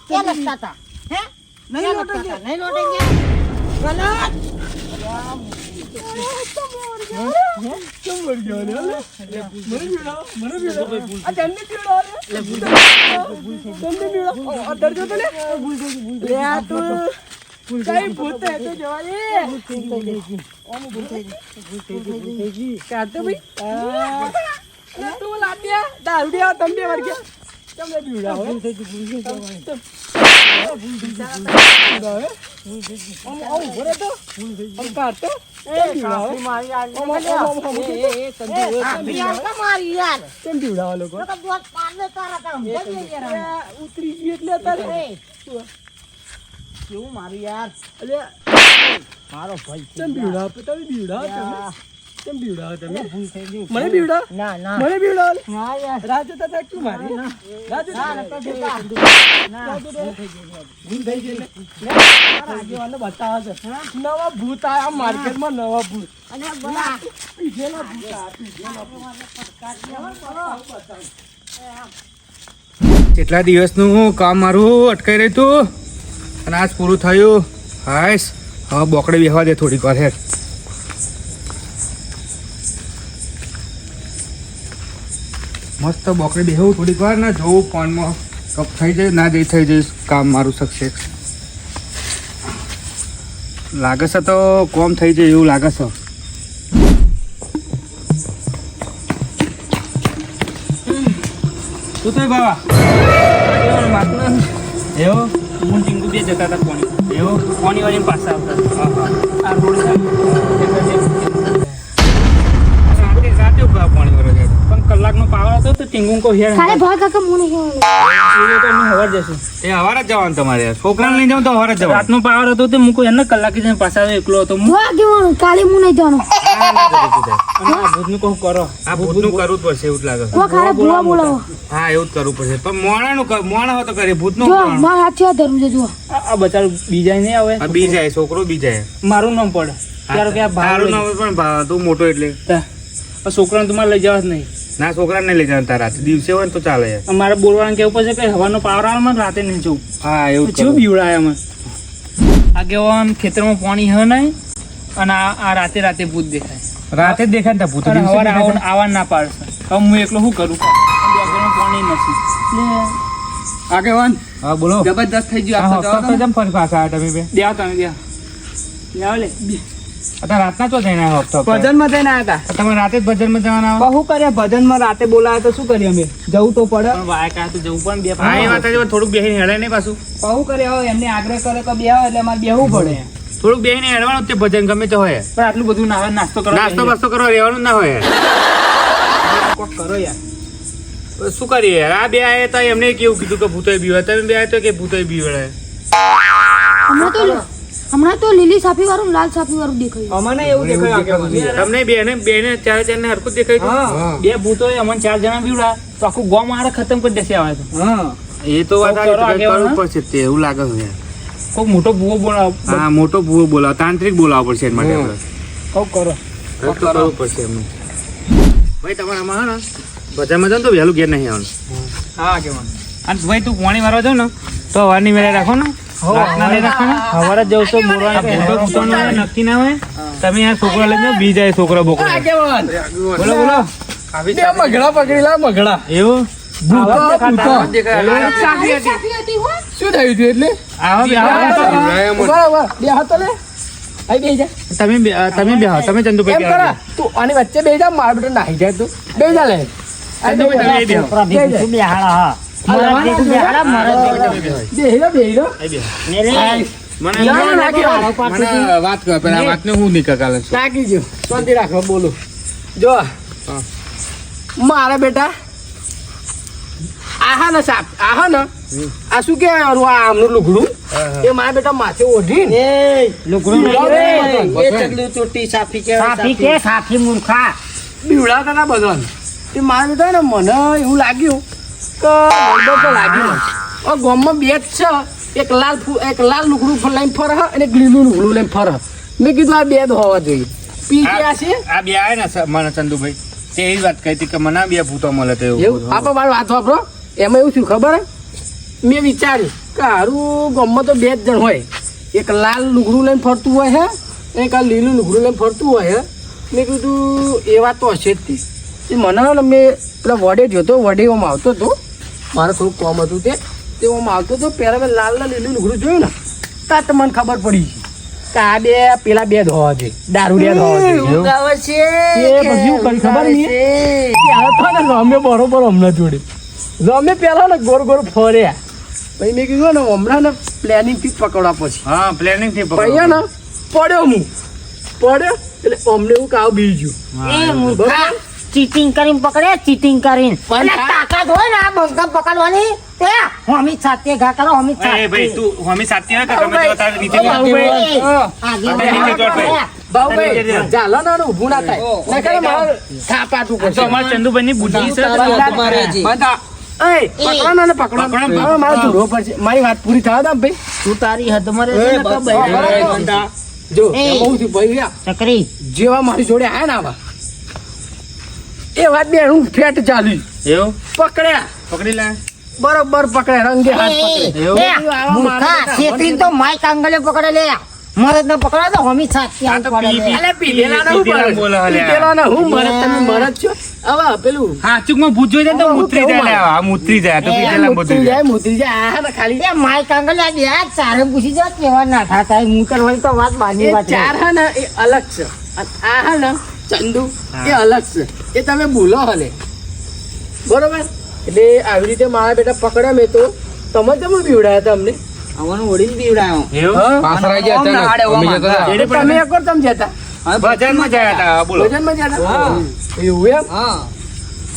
क्या लगता था हैं? नहीं लौटेंगे, नहीं लौटेंगे। गलत। तुम मर गया रे मरे भिड़ा आ जन्ने भिड़ा रे जन्ने भिड़ा और डर जो तो ले ले आ तू कई भूत है तो जवानी क्या तो भाई तू ला दिया दारू दिया तुम भी मर गया तुम ले भिड़ा हो हम भरे तो हम काटते काफी मारी यार मारी यार तुम भिड़ा वालों को तो बहुत मारने का रहा था हम उतरी એટલે તારે क्यों मारी यार અલે મારો ભાઈ तुम भिड़ा તમે भिड़ा तुम भिड़ा તમે ભૂલ થઈ ગઈ મને भिड़ा ના ના મને भिड़ा ના યાર રાજુ તથા ક્યું મારી રાજુ ના તો દેતા ના ભૂલ થઈ ગઈ રાજુ વાળો બતાવો છે નવા ભૂત આયા માર્કેટમાં નવા ભૂત અને બોલા પીજેલા ભૂત કેટલા દિવસનું કામ મારું અટકાઈ રહ્યું હતું અને આજ પૂરું થયું હાઈસ હવે બોકડે બેહવા દે થોડીક વાર હેર મસ્ત બોકડે બેહવું થોડીક વાર ને જોવું ફોનમાં કપ થઈ જાય ના જઈ થઈ જઈશ કામ મારું સક્સેસ લાગે છે તો કોમ થઈ જાય એવું લાગે છે શું થયું બાબા એવો હું ટીંગુ બે જતા હતા કોણી એવો કોણી વાળી પાછા આવતા આ રોડ રાતે ઉભા પાણી વરસ પણ કલાકનો પાવર હતો તો ટીંગુ કો હેર કાલે ભર કાકા મુને એ તો અમે હવાર જશું એ હવાર જ જવાનું તમારે છોકરાને લઈ જાવ તો હવાર જ જવાનું રાતનો પાવર હતો તો મૂકો એને કલાકે જઈને પાછા આવ્યો એકલો હતો હું જો આગેવાનું કાલે મુને જાણો અને આ ભૂતનું કહું કરો આ ભૂતનું કરવું જ પડશે એવું જ લાગે કો ખાલે ભૂવા બોલાવો હા એવું જ કરવું પડશે પણ મોણાનું હોય તો કરે ભૂતનું જો માર હાથ ધરું છે જો આ બચારો બીજા નહીં આવે આ બી જાય છોકરો બી જાય મારું નામ પડે ત્યારે કે આ તારું ભાવ નામ પણ તું મોટો એટલે છોકરાને તમારે લઈ જવા જ નહીં ના છોકરાને નહીં લઈ જવાનું તારા દિવસે હોય ને તો ચાલે મારે બોલવાનું કેવું પડશે કે હવાનો પાવર આવે મને રાતે નહીં જવું હા એવું જ શું કરવું. બીવડાય મને આગેવાન ખેતરમાં પાણી હ નહીં અને આ રાતે રાતે ભૂત દેખાય રાતે જ દેખાય ને ત્યાં ભૂત અને દિવસે હવારે દેખાય ને. આવવા ના પાડશે હવે હું એકલો શું કરું આગળનું પાણી નથી આગેવાન હા બોલો જબરદસ્ત થઈ આ હપ્તા તો જેમ ફરી પાછા આવ્યા તમે બે દેવા તમે દેવા લે અત્યારે રાતના તો જઈને આવ્યા હપ્તા ઉપર. ભજનમાં જઈને આવ્યા હતા તમે રાતે જ ભજનમાં જવાના આવો બહુ કર્યા ભજનમાં રાતે બોલાવે તો શું કરીએ અમે જવું તો પડે પણ વાય કાંઈ તો જવું પણ બે હા એ વાત છે, પણ થોડુંક બેહીને હેળે નહીં પાછું બહુ કર્યા હોય એમને આગ્રહ કરે કે બે એટલે અમારે બેહવું પડે થોડુંક બેહીને હેળવાનું જ તે ભજન ગમે તે હોય પણ આટલું બધું ના આવે નાસ્તો કરો નાસ્તો બાસ્તો કરવા રહેવાનું જ ના હોય કોક કરો યાર શું કરીએ યાર આ બે આયા હતા એમને કેવું કીધું કે ભૂતોય બીવે તમે બે આયા તો કે ભૂતોય બીવડે હમણાં તો લીલી સાફી વાળું લાલ સાફી વાળું દેખાયું અમને એવું દેખાયું તમને બેને ચારે ચારને હરખું જ દેખાય છે? બે ભૂતો અમને 4 જણા બીવડા તો આખું ગોમ મારે ખતમ કરી દેશે આવે તો હા એ તો વાત કોક કરો સાચી, આગેવાન, કરવું હા? પડશે તે એવું લાગે છે યાર. કોઈક મોટો ભૂવો બોલાવો હા મોટો ભૂવો બોલાવો તાંત્રિક બોલાવવો પડશે એના માટે આપણે. કોક કરો કંઈક તો કરવું પડશે એમને ભાઈ તમારે આમાં હા ને બજારમાં જાઓ ને તો વહેલું ઘેર નહીં આવવાનું હા કેવાનું અને ભાઈ તું પાણી મારવા જાવ ને તો હવાની મેળે રાખો ને રાતના લઈ રાખો ને સવારે જવું તો બોલવાનું ભૂતો ભૂતોનું હોય, નક્કી ના હોય તમે આ છોકરા લઈ જાઓ બી જાય છોકરા બોકરા આગેવાન બોલો બોલો બે મગડા પકડી લા મગડા એવું ભૂતો સાફી હતી હો શું થયું હતું એટલે આવો બે બરાબર બે હાથો લે આઈ બે જા તમે બે તમે ચંદુભાઈ એમ કરા તું આની વચ્ચે બે જા માર બેટો નાહી જાય તું બે જા લે મને વાત કર પણ આ વાતને હું નહીં કાલે નાખી જો શાંતિ રાખો બોલો જો મારા બેટા આહા ને સાપ આહા ને આ શું કે આમનું લુગડું એ મારા બેટા માથે ઓઢીને બીવડાવતા હતા બધાને એ મારા બેટા ને મને એવું લાગ્યું કે બળદો તો લાગ્યું મને ગામમાં બે જ છે એક લાલ લુગડું લઈને ફરે અને એક લીલું લુગડું લઈને ફરે મેં કીધું આ બે જ હોવા જોઈએ પી ગયા છે આ બે આવે ને મને ચંદુભાઈ તે એવી વાત કહી હતી કે મને બે ભૂતો મળે તો એવું આપણે મારી વાત વાપરો એમાં એવું થયું ખબર હે? મેં વિચાર્યું કે હારું ગામમાં તો 2 જ જણ હોય એક લાલ લુગડું લઈને ફરતું હોય હે એક આ લીલું લુગડું લઈને ફરતું હોય હે મેં કીધું એવા તો હશે જ તે મને ને મેં પેલા વડે જોતો વડેવામાં આવતો હતો મારે થોડું કોમ હતું તેવામાં આવતો હતો પહેલાં મેં લાલ ને લીલું લુગડું જોયું ને ત્યાં તો મને ખબર પડી કે આ પેલા બે ધોવા છે દારૂડિયા ધોવા છે એ પછી શું કરી ખબર નહીં ત્યારે તો ને અમે બરોબર હમણાં જોડે અમે પેલા ને ગોળ ગોળ ફર્યા પછી મેં કીધું ને હમણાં ને પ્લાનિંગ થી પકડવા પછી હા પ્લાનિંગ થી પછી ને પડ્યો હું પડ્યો એટલે અમને એવું કાવ બીજું એ મૂર્ખા ચીટિંગ કરીને પકડે ચીટિંગ કરીને પણ એટલે તાકાત હોય ને આ બંકા પકડવાની તે હોમી સાથે ઘા કરો હોમી એ ભાઈ સાથે તું હમી સાચી ના કર ગમે તો તારે નીચે બાબુભાઈ ચાલો ને ઊભું ના થાય નકર મારે થાપાતું તો અમારા ચંદુભાઈ ની બુદ્ધિ છે પકડો મારે જોડવો પડશે મારી વાત પૂરી થવા દો ભાઈ તું તારી હદમાં રહેજે ને તો બૈરા જો એ. એમાં હું થયું ભાઈ ચકરી જેવા મારી જોડે આયા ને આવા એ વાત બે હું ફેટ ચાલી એવું પકડ્યા પકડી લે બરોબર પકડ્યા રંગે હાથ પકડે મૂર્ખા છેતરી તો માય કાંગલે પકડે લે મરદ ને પકડે તો હોમી સાથે આ તો પડે લે. અલે પીધેલાના હું પીધેલા બોલે હલે. પીધેલાના હું મરદ તમે મરદ છો હવે પેલું હા ચૂકમાં ભૂત જોઈ જાય તો મૂતરી જાય લે. આ મૂતરી જાય તો પીધેલા બધું જાય. મુતરી જાય આ ને ખાલી એ માય કાંગલે આ બે ચારે પૂછી જો કેવા ના થાતા એ મૂતર હોય તો વાત બાની એ વાત ચાર હે ને એ અલગ છે અને આ હે ને ચંદુ એ અલગ છે એ તમે ભૂલો હલે બરોબર એટલે આવી રીતે મારા બેટા પકડ્યા મેં તો તમે કેમ બીવડાયા હતા અમને આવવાનું ઓડીને બીવડાયો એવું પાછળ આવી જાય અચાનક. અમે જતા હતા. એટલે તમે એક વાર તમે જતા ભજનમાં ગયા હતા બોલો ભજનમાં જતા એવું એમ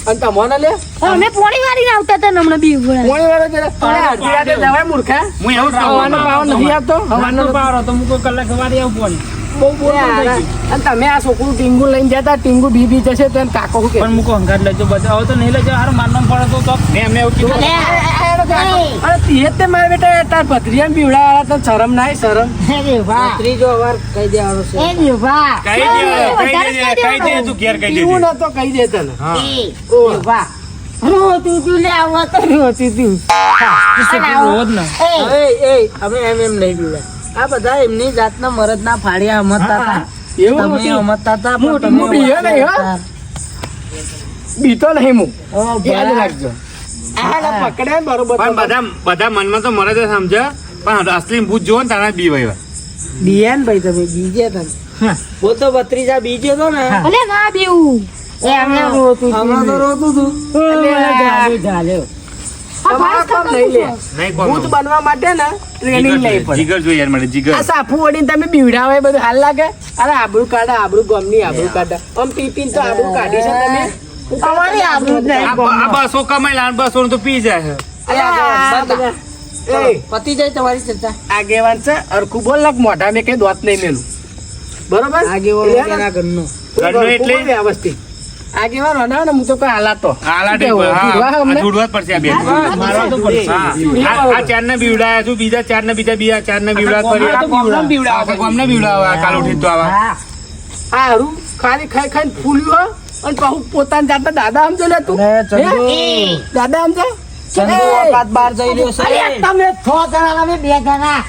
અને તમને લે અમે પોણી વાળીને આવતા હતા ને હમણાં બી ઉભા. કોણી વાળો જરા તમે અડધી રાતે જવાય મૂર્ખા હું એવું જ કહું. હવાનો પાવર નથી આપતો હવાનો પારો તો મૂકો કલાક વારી આવું પડે બહુ બોલ અને તમે આ છોકરું ટીંગુ લઈને જતા ટીંગુ બી જશે તો એને કાકો શું કે પણ મૂકો હંગાત લેજો બધા હવે તો નહીં લેજો હારું મારવાનું પડે તો મેં એમને એવું કીધું અરે તીએ તે મારા બેટા તાર ભત્રીયા બીવડા તો શરમ ના શરમ એ દેવા ત્રીજો વાર કહી દેવાનો છે એ દેવા કઈ દે તું ઘેર કહી એવું દેજે. ન તો કહી દે તને હા એ દેવા રોતું તું લે આવા તો રોતું તું રોજ ને અમે એમ નહીં બીવડા આ બધા એમની જાતના મરદના ફાડ્યા હમતતા હતા એવું તમે નથી. હમતતા હતા હું બીયો નહીં હો બીતો નહીં હું ઓ યાદ રાખજો આ પકડે બરોબર પણ બધા મનમાં તો મરે જ સમજે પણ અસલી ભૂત જોવો ને તારા બી વહીવા. બિયાન ભાઈ તમે બીજે તમે वो तो भत्रीजा बीजे तो ना અલે ના બેવું એ અમને રોતું હમણાં તો રોતું હતું ચાલ્યો તમારા કામ નહીં લે નહીં કોમ ભૂત બનવા માટે ને ટ્રેનિંગ લઈ પડે જીગર જોઈએ યાર મારે જીગર આ સાફુ વળીને તમે બીવડાવો એ બધું હાલ લાગે અરે આબરૂ કાઢા આબરૂ ગમની આબરૂ કાઢા આમ પી પીને તો આબરૂ કાઢી છે તમે અમારી આબરૂ જ નહીં આ બસો કમાઈ લાન બસો તો પી જાય પતિ જાય તમારી ચર્ચા આગેવાન છે અરખું બોલ લાગ મોઢા મેં કઈ દોત નહીં મેલું બરોબર આગેવાનો તેના ઘરનો ઘરનો એટલે? વ્યવસ્થિત આગેવાન બનાવો ને હું તો કઈ હાલાતો આલાટી કેવું? હા, જુડવા આ અમને? જુડવા જ પડશે આ બે મારવા તો પડશે હા. આ ચાર ને બીવડાયા છું બીજા ચાર ને બીજા ચાર ને બીવડા ફરી આખા ગામને બીવડાવે આ કાલ ઉઠીને તો આવા આ હારું ખાલી ખાઈ ખાઈને ફૂલ્યું હો, અને પાછું પોતાની જાતના દાદા સમજો લે તું હે? દાદા સમજો બહાર જઈ રહ્યો છે તમે 6 જણા અમે 2 જણા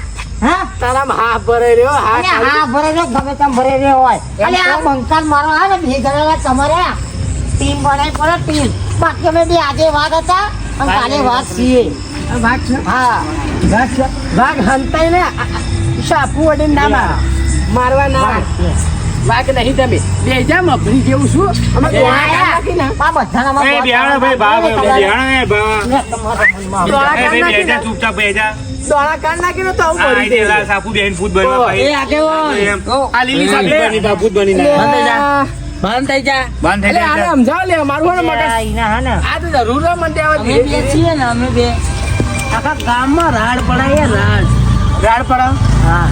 હા તારામાં હા ભરાઈ રહ્યો હા અને ખાલી. હા ભરે રહ્યો ગમે તેમ ભરે રહ્યો હોય અને આ બંકાલ મારો આવે ને 2 જણા તમારે ટીમ બનાવી પડે ટીમ બાકી અમે બે આજે વાત હતા અને કાલે વાત છીએ ભાગ છે હા ભાગ હંતાઈ ને સાપુ વડીને ના માર મારવા ના ભાગ નહીં તમે બે જા મફરી જેવું છું અમે દોણા કાઢ નાખી ને આ બધાના એ બિહાણા ભાઈ બા બિહાણા એ બા દોણા એ કાઢ ભાઈ નાખી બેજા ને ચૂપચાપ બેજા દોણા કાઢ નાખી ને તો આવું આ કરી આઈ દે દેલા સાપુ બેન ભૂત બનવા ભાઈ એમ. આ લીલી સાપી બની બા ભૂત બની ના બંધ થઈ જા બંધ થઈ એટલે આને જાય સમજાવ લે મારું હે ને મગજ આ તો જરૂર હે મને આવા અમે ધીરે બે ધીરે. છીએ ને અમે બે આખા ગામમાં રાડ પડાય રાડ રાડ પડા હા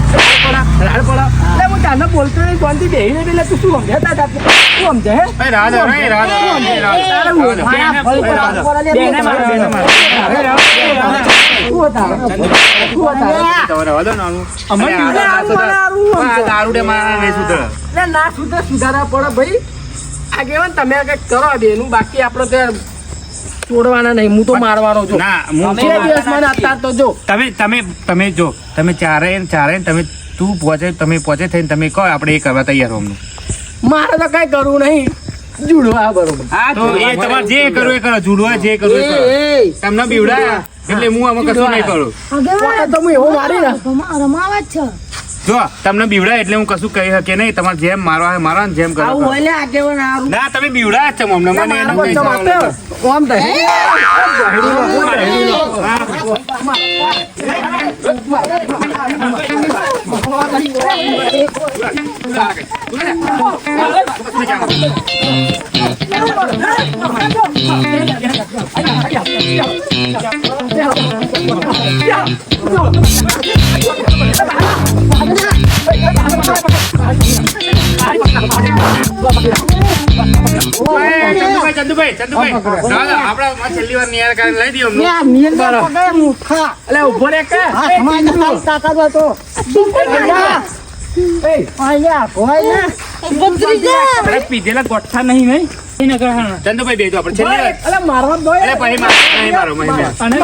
રાડ પડા એટલે હું તને બોલતો નહીં શાંતિ બેહી રહી એટલે તું શું સમજ્યા તા તું સમજે હે એ રાધો રે રાધો મારા ભાઈ પર હાથ પડે લે. બેને મારો, બેને મારો. શું હતા એટલે ના સુધારા પડે ભાઈ આ કેવાય ને તમે કઈક કરો બેનું બાકી આપણે ત્યાં છોડવાના નહીં હું તો મારવાનો છું ના, હું બે દિવસ મને અત્યાર તો જો તમે જો તમે ચારે તમે તું પહોંચે થઈને તમે કહો આપણે એ કરવા તૈયાર હો અમનું. મારે તો કઈ કરવું નહીં જુડવા બરોબર તો એ તમારે જે કરવું એ કરો, જુડવા જે કરવું એ કરો. તમને બીવડા એટલે હું આમાં કશું નહીં કરું. પોતે તો હું એવો મારી ને રમાવા જ છે. જો તમને બીવડા એટલે હું કશું કહી શકે નહીં. તમારે જેમ મારવા હોય મારો ને જેમ કરો આવું કરો. હોય લે આગેવાન હારું. ના તમે બીવડા જ છો અમને. મને એનું મારા કઈ બચ્ચા સવાલ માટે નથી. ઓમ થાય. ચંદુભાઈ દાદા, આપણે આ છેલ્લી વાર નિયાર કરીને લઈ દઈએ અમને. લે, નીંદર પકડે મૂર્ખા. અલે ઉભો રે કે હાથમાં એને તારી તાકાત હોય તો. અહીંયા કોઈ ના. અરે પીધેલા ગોઠા નહીં નહીં એને કહેવાના. ચંદુભાઈ બેજો આપણે છેલ્લી વાર. અલે મારવા દો અરે પછી મારો, નહીં મારો, નહીં મારો. અને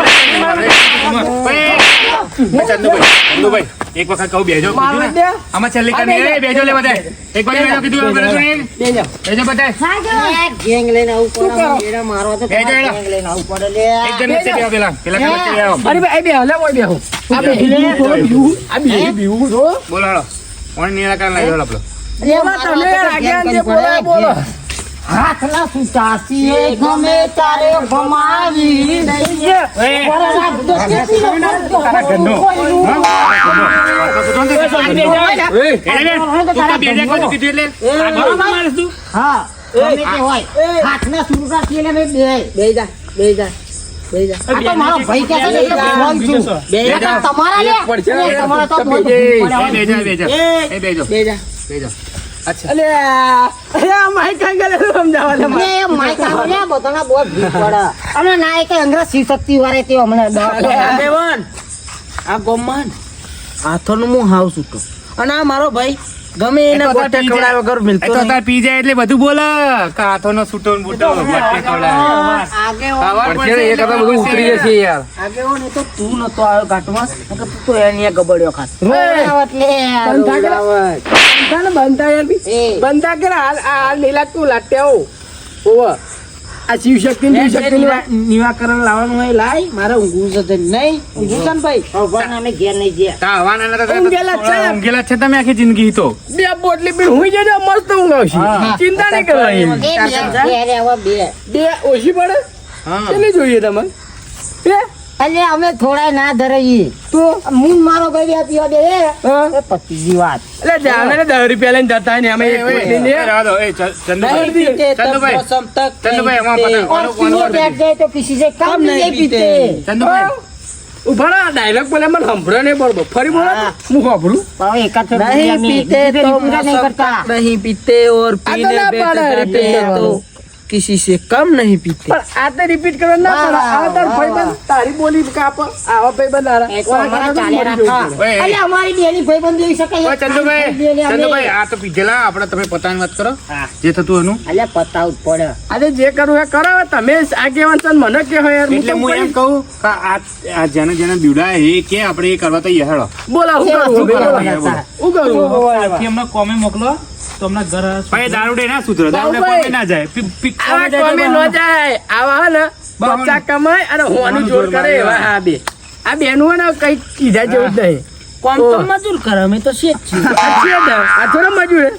ચંદુભાઈ એક વખત કહું બેજો કીધું મારવા ને. દે આમાં છેલ્લી કરીને એ બેજો લે બધા. એક બાજુ બેજો કીધું હવે બેજો નહીં. બેજા બેજો બધા. ગેંગ લઈને આવું પડે. શું કરો? બેડા મારવા તો બેજો તમારે એનો. ગેંગ લઈને આવું પડે લે. એક જણ વચ્ચે બેહો પેલા કે વચ્ચે બેહો. અરે ભાઈ બે હલે ઓય બેહો આ બે આ બે બીવું રો બોલો હાલો. ઓણ નિરાકરણ લઈ લો આપણો. લે, બોલા તમે આગેવાન જે બોલો એ બોલો હાથના સુતાસી એ ગમે તારે ભમાવી નહીં. વરરાજ તો કેટલી વખત ઘરનો. કોઈનું એને બેન, તું તો બેજા કહું છું કીધું એટલે. આ બરોબર માણસ તું. હા ગમે તે હોય હાથના સુતાસી એટલે મેં બે. આ તો મારો ભાઈ કહેતો ને એટલે બોલ છું. એટલે તમારા લે. તમારા તો બહુ બેજો. એ બેજો. બેજો. અચ્છા. અલે આ માઈક કાંગલે સમજાવવા લે લે, માઈક આવે લે, બધાના બહુ ભીડ પડે. અને ના એ કઈ અંગ્રેજ શિવશક્તિ વાળે તે હમણાં આગેવાન આ ગોમન હાથોનું હું હાવ છૂટો અને આ મારો ભાઈ ગમે એને ગોટે ખવડાવે વગર એ મિલતો તો નહીં. તાર પી જાય એટલે બધું બોલે કે હાથોનો છૂટો ને બૂટો બટ્ટે ખવડાવે. ખાવા પડશે એટલે બધું ઉતરી જશે યાર. આગેવાન એ તો તું નતો આવ્યો ઘાટમાં નકર તું તો એની ગબડ્યો ખાસ બનતા યાર બી એ. બનતા કે હાલ લીલા તું લાટે આવો ઓવા આ શિવશક્તિ ને શક્તિ નિવાકરણ લાવવાનું હોય લાય મારે ઊંઘવું છે નહીં ઊંઘવું છે ને ભાઈ અમે ઘેર નહીં ગયા. તા હવાના નતા તો ઊંઘેલા છે. ઊંઘેલા છે તમે આખી જિંદગી તો. બે બોટલી પીને હુઈ જજો મસ્ત ઊંઘ આવશે ચિંતા નહીં કરવાની એ બે ઘેર આવા બે. બે ઓછી પડે હા. કેટલી જોઈએ તમારે બે એટલે અમે થોડા ના ધરાઈએ તો મૂન મારો ભાઈ બે પીવા દે હા એ પચીસની વાત. એટલે જાણે ને 10 રૂપિયા લઈને જતા ને અમે એક બોટલી લે રહેવા દો. એ ચંદુભાઈ નહીં પીતે તબ ચંદુભાઈ. મોસમ તક ચંદુભાઈ, નહીં એમાં પીતે. પતંગ. और पीने बैठ जाए तो किसी से कम नहीं पीते. ચંદુભાઈ ઉભા ના ડાયલોગ બોલે મને સંભળે નહીં બરોબર ફરી બોલો હા. હું સાંભળું पाव एकाच नहीं पीते तो पूरा नहीं मौसम करता. तक नहीं पीते और तो पीने ना बैठ पड़ा है जाते repeat हैं तो किसी से कम नहीं पीते પણ આ તો રિપીટ કરવા ના પડે વાહ, આ તાર વાહ, ભાઈબંધ તારી બોલી કાપ આવા ભાઈબંધ આરા એ તો અમારે ચાલે રાખા. ઓય, અલે અમારી બેની ભાઈબંધ જોઈ શકાય. ઓય, ચંદુભાઈ બેની અમે- ચંદુભાઈ આ તો પીધેલા આપણે તમે પોતાની વાત કરો જે થતું એનું. અલે પતાવું જ પડે. આજે જે કરવું એ કરો તમે આગેવાન છો ને મને કે હોય યાર એટલે હું એમ કહું કે આ જેને જેને બીવડાય એ કે આપણે એ કરવા તૈયાર હેડો. બોલા હું કેવા કરું છોકરા બોલા. હતા. હું કરું આથી અમને કોમે મોકલો તો અમને ઘર ભાઈ દારૂડે ના સુધરો, દારૂડે બાબુભાઈ. કોમે ના જાય. આવા કોમે ન જાય આવા હે ને બચ્ચા કમાય અને હોવાનું જોર કરે એવા આ બે આ બેનું હે ને કઈ કીધા જેવું જ નહીં કોમ તો મજૂર કરે અમે તો શેઠ છીએ આ છે ને, આ થોડો મજૂર હે.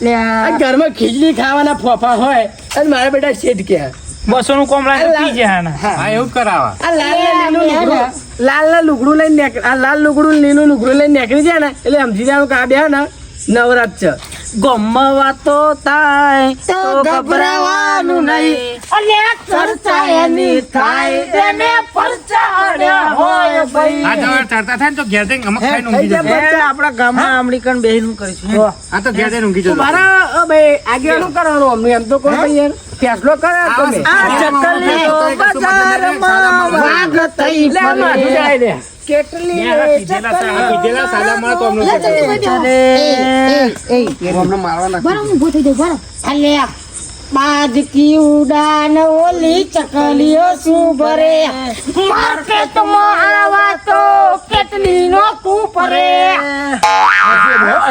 લે આ ઘરમાં ખીચડી ખાવાના ફોફા હોય અને મારા બેટા શેઠ કે આ 200 નું કોમ લાગે પી જાય ને. હા એવું જ કરાવા. લાલ ના લુગડું લઈને આ લાલ લુગડું ને લીલું લુગડું લઈને નીકળી જાય ને એટલે સમજી જવાનું કે આ બે ને નવરાત છે ગમવા તો થાય તો તો ગભરાવાનું નહીં અલ્યા ચર્ચા એની થાય એને પરચાડ્યા હોય ભાઈ. આ તો ચડતા થાય ને તો ઘેર જઈને અમુક ખાઈને ઊંઘી જશે. આપણા ગામમાં આમળીકણ બેહીને કરીશું. આ તો ઘેર જઈને ઊંઘી જશે. મારા ભાઈ આગેવાનું કરવાનું અમને એમ તો કોઈ ભાઈ યાર ફેસલો કરે તમે આ ચકલી તો બજારમાં વાઘ થઈ લે આ માથું ફરે. જાય લે કેટલી પીધેલા સાદા મળે તો અમને લે જલ્દી ભાઈ બેહો. અમને મારવા નાખે. બરાબર ઊભો થઈ જાઓ બરાબર. અલ્યા બાજકી ઉડાન ઓલી ચકલીઓ શું ભરે માર્કેટમાં આવા તો કેટલી નો તું પરે.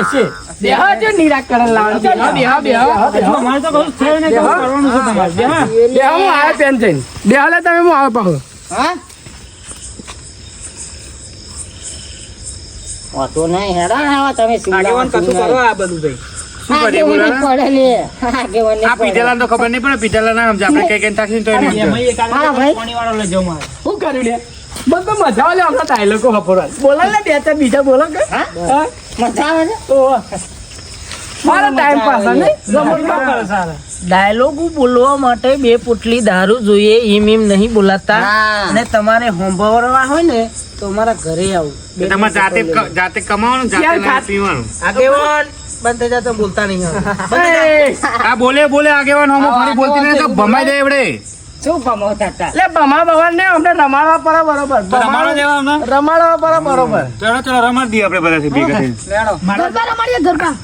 હશે બેહો જો નિરાકરણ લાવવાનું બેહો બેહો અમારે તો કશું થયું નહીં, કશું કરવાનું છે તમારે. બેહો. બેહો હું આવે પેન જઈને બેહો લે તમે હું આવે પાછો હા વાતો નહીં હેરાન આવા તમે આગેવાન કશું કરો આ બધું ભાઈ શું કરીએ બોલો ને? પડે લે આગેવાનને આ પીધેલા તો ખબર નહીં પડે. પીધેલા ના સમજે. આપણે કઈ કઈ થાકીને તો નહીં સમજે. એમાંય એક આવે હા, ભાઈ. પાણીવાળો લઈ જાઉં મારે. શું કર્યું લે બધું મજા આવે આપણા ડાયલોગો વાપરવા બોલો ને બે ચાર બીજા બોલો કે હા મજા આવે ને ઓહો. મારો ટાઈમ પાસ ને ડાયલોગ બોલવા માટે બે પોટલી દારૂ જોઈએ એમ નહીં બોલાતા. હા. અને તમારે હોંભરવા હોય ને તો અમારા ઘરે આવું. તમારે જાતે કમાવાનું, જાતે ક્યાં લઈને પીવાનું. આગેવાન બંધ થઈ જાય તો બોલતા નહીં હવે. આ બોલે આગેવાન હોમો ફરી બોલતી નહીં તો ભમાઈ જાય એવડે. શું કમાવતા હતા એટલે ભમા ભગવાન ને અમને રમાડવા પડે બરોબર તો રમાડો દેવા અમને. રમાડવા પડે બરોબર ચલો રમાડી દઈએ આપણે બધાથી ભેગા થઈને. ગરબા રમાડીએ ગરબા.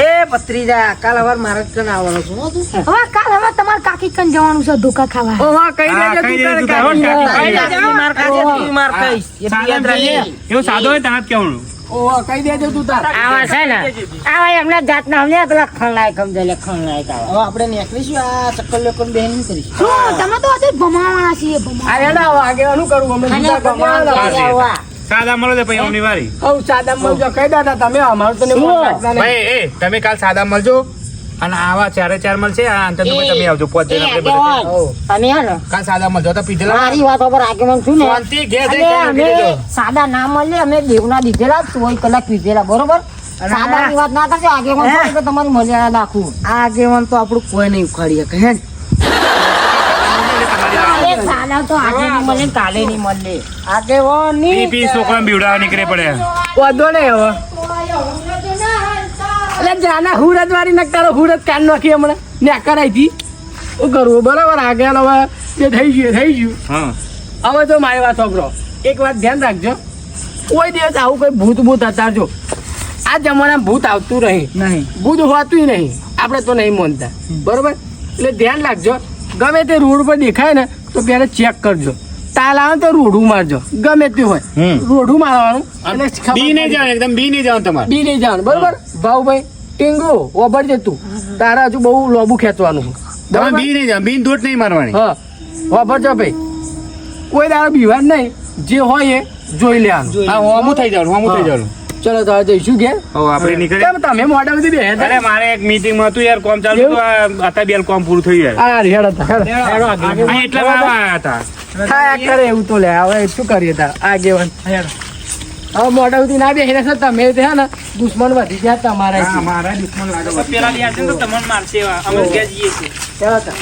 એ પત્રીજા કાલ હવાર મારે જ કન આવવાનો છું હો તું. હવે કાલ હવે તમારે કાકી કન જવાનું છે ધોકા ખાવા. ઓહો કઈ હા, દેજે કઈ તું દેજે તારે તું તારે. કાકી. કઈ આ તું માર ખાજે, તું માર ખાઈશ. એટલું યાદ રાખજે. એવું સાદો હોય ત્યાં જ કહેવાનું. ઓહો કઈ દેજે તું તાર આવા છે ને આવા એમના જાતના અમને પેલા ખલનાયક સમજે લે ખલનાયક આવા હવે આપણે નીકળીશું આ ચક્કર લેકોન બેન નહીં કરીશું. શું તમે તો આજે ભમાવાના છીએ ભમા. આ એના આગેવાનું કરવું અમે અને બીજા ગમાવાના. કમાવા આવા. સાદા મળો દે પછી અમની વારી. હઉ સાદા મળજો કઈ દાદા તમે અમારું તો નહીં રાખતા નહીં. ભાઈ તમે કાલ સાદા મળજો અને આવા ચારે ચાર મળશે. આ અંતર તમે આવજો. પોત જઈને આપણે બધા. આગેવાન, તમે હે ને કાલ સાદા મળજો તો પીધેલા મારી વાતો પર આગેવાન છું ને શાંતિ ઘેર અને જઈને અમે પી લેજો. સાદા ના મળે અમે દેવના દીધેલા 16 કલાક પીધેલા બરોબર સાદાની વાત ના કરશો આગેવાન છો એટલે તમારી મર્યાદા રાખું આ આગેવાન તો આપણું કોઈ નહીં ઉખાડી શકે હે ને? એ સાદા તો આજે નહીં મળે ને કાલે નહીં મળે પી પી છોકરા બીવડાવા નીકળે પડે. વાંધો નહીં હવે એટલે જાના હુરત વાળી નકતારો હુરત કાન નાખી હમણાં ને કરાઈ હતી શું કરવું બરાબર આગળ હવે જે થઈ ગયું હા હવે તો મારી વાત સાંભળો એક વાત ધ્યાન રાખજો કોઈ દિવસ આવું કોઈ ભૂત અતારજો આ જમાનામાં ભૂત આવતું નહીં ભૂત હોતું નહીં આપણે તો નહીં માનતા બરોબર એટલે ધ્યાન રાખજો ગમે તે રોડ પર દેખાય ને તો પહેલા ચેક કરજો તાલ આવે તો રોડું મારજો ગમે તે હોય રોડું મારવાનું એટલે ખબર બી નહીં જવાનું, એકદમ બી નહીં જવાનું તમારે. બી નહીં જવાનું બરોબર ભાઉભાઈ ટીંગુ ઓભરજે તું તારા હજુ બહુ લોબુ ખેંચવાનું છે. તમે બરોબર? બી નહીં જવાનું, બીન દોટ નહીં મારવાની. હા ઓભરજો ભાઈ કોઈ દાડો બીવાર નહીં જે હોય એ જોઈ લેવાનું હા હોમું થઈ જવાનું. ચલો તો હવે જઈશું ઘેર હવે આપણે નીકળીએ. કેમ તમે મોઢા બધી બે અરે મારે એક મીટિંગ હતું યાર, કોમ ચાલુ હતું. આ અત્યારે બેલ કોમ પૂરું થયું યાર. આ હેડ હતા હેડ આ એટલા વાળા આવ્યા હતા. થાય કરે એવું તો લે હવે શું કરીએ તાર આગેવાન હેડ હવે મોઢા બધી ના બેહીને છે તમે તે હે ને દુશ્મન વધી ગયા તમારા હા, મારા દુશ્મન લાગે. પેલા લે આવશે ને તો તમને મારશે એવા. અમે ઘેર જઈએ છીએ. હેડ હતા